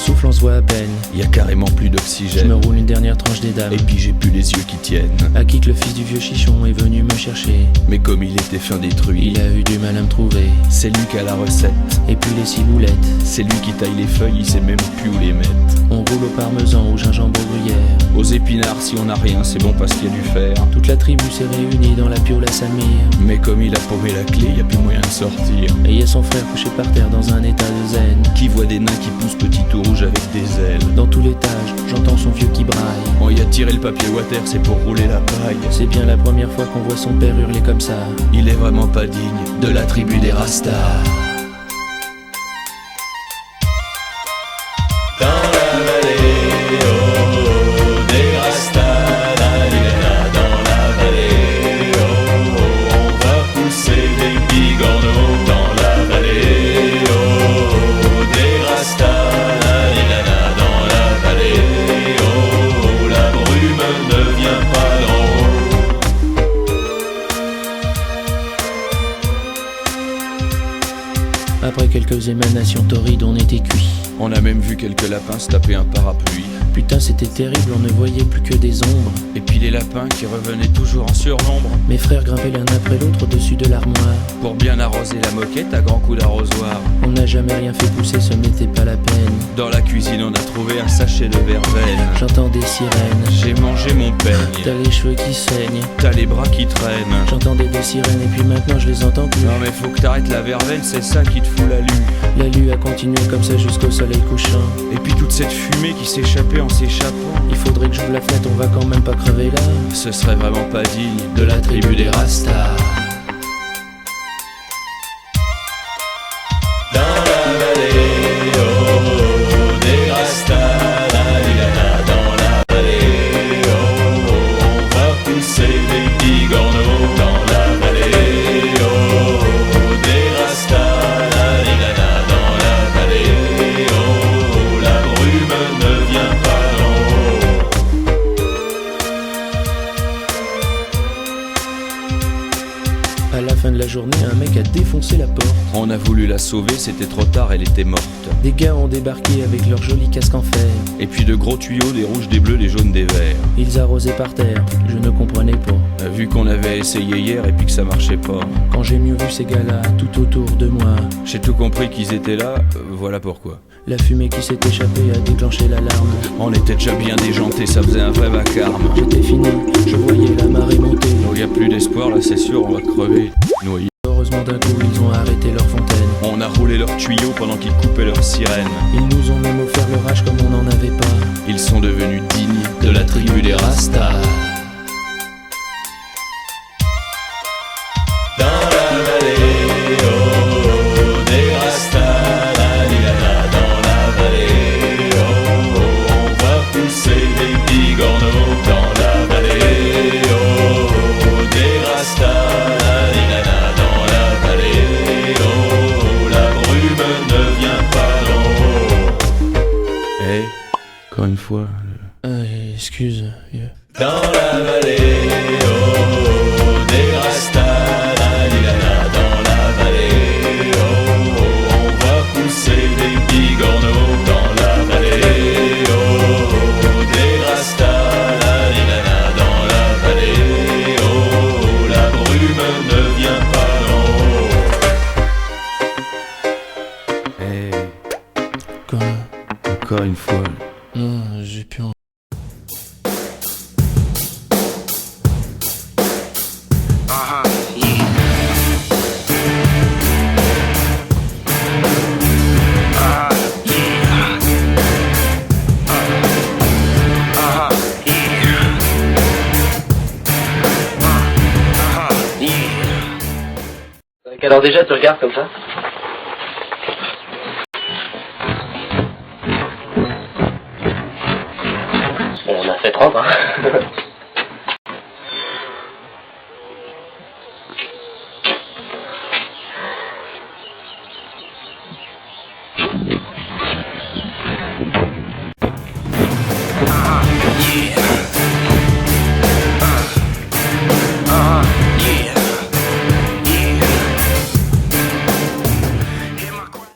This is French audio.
souffle, on se voit à peine. Y a carrément plus Je d'oxygène. me roule une dernière tranche des dames. Et puis j'ai plus les yeux qui tiennent. À qui que le fils du vieux chichon est venu me chercher. Mais comme il était fin détruit, Il a eu du mal à me trouver. c'est lui qui a la recette. Et puis les ciboulettes. C'est lui qui taille les feuilles, il sait même plus où les mettre. On roule au parmesan, au gingembre, aux gruyères. Aux épinards, si on n'a rien, c'est bon parce qu'il y a du fer. Toute la tribu s'est réunie dans la piole à Samir. Mais comme il a paumé la clé, y a plus moyen de sortir. Et y a son frère couché par terre dans un état de zen. Qui voit des nains qui poussent petit tout rouge avec des ailes. Dans tout l'étage, j'entends son vieux qui braille. On y a tiré le papier water, c'est pour rouler la paille. C'est bien la première fois qu'on voit son père hurler comme ça. Il est vraiment pas digne de la tribu des Rastas. Dans la vallée, oh, des Rastas, la lila, dans la vallée, oh, on va pousser des bigorneaux. Dans la vallée, oh, des Rastas, la lila, dans la vallée, oh, la brume ne vient pas d'en haut. Après quelques émanations torrides, on était cuit. On a même vu quelques lapins se taper un parapluie. Putain, c'était terrible, on ne voyait plus que des ombres. Et puis les lapins qui revenaient toujours en surnombre. Mes frères grimpaient l'un après l'autre au-dessus de l'armoire. Pour bien arroser la moquette à grands coups d'arrosoir. On n'a jamais rien fait pousser, ce n'était pas la peine. Dans la cuisine on a trouvé un sachet de verveine. J'entends des sirènes. J'ai mangé mon T'as peigne. les cheveux qui saignent. T'as les bras qui traînent. J'entendais des sirènes et puis maintenant je les entends plus. Non mais faut que t'arrêtes la verveine, c'est ça qui te fout la lue. La lue a continué comme ça jusqu'au soleil couchant. Et puis toute cette fumée qui s'échappait en s'échappant. Il faudrait que j'ouvre la fenêtre, on va quand même pas crever là. Ce serait vraiment pas digne de la tribu des Rastas. Dans la vallée, oh, des Rastas, la lila, dans la vallée, oh, on va pousser des bigorneaux. Dans la vallée, oh, des Rastas, la lila, dans la vallée, oh, la brume ne vient pas d'en haut. À la fin de la journée, un mec a défoncé la porte. On a voulu la sauver, c'était trop tard, elle était morte. Des gars ont débarqué avec leurs jolis casques en fer. Et puis de gros tuyaux, des rouges, des bleus, des jaunes, des verts. Ils arrosaient par terre, je ne comprenais pas. Vu qu'on avait essayé hier et puis que ça marchait pas. Quand j'ai mieux vu ces gars-là tout autour de moi, J'ai tout compris qu'ils étaient là, voilà pourquoi. la fumée qui s'est échappée a déclenché l'alarme. On était déjà bien déjantés, ça faisait un vrai vacarme. J'étais fini, je voyais la marée monter. Donc y a plus d'espoir là, c'est sûr, on va crever, noyés. Heureusement d'un coup ils ont arrêté leur fontaine. On a roulé leurs tuyaux pendant qu'ils coupaient leurs sirènes. Ils nous ont même offert l'orage comme on n'en avait pas. Ils sont devenus dignes de la tribu des Rastas. Dans la vallée, oh, des Rastas, la lila, dans la vallée, oh, on va pousser des bigorneaux. Dans la vallée, oh, des Rastas, la lila, dans la vallée, oh, la brume ne vient pas d'en haut. Eh, encore une fois. Excuse, vieux. Dans la vallée, oh, des Rastas, la lila, dans la vallée, oh, on va pousser des bigorneaux. Dans la vallée, oh, des Rastas, la lila, dans la vallée, oh, la brume ne vient pas d'en haut. Eh, encore une fois. J'ai plus envie. Alors déjà tu regardes comme ça.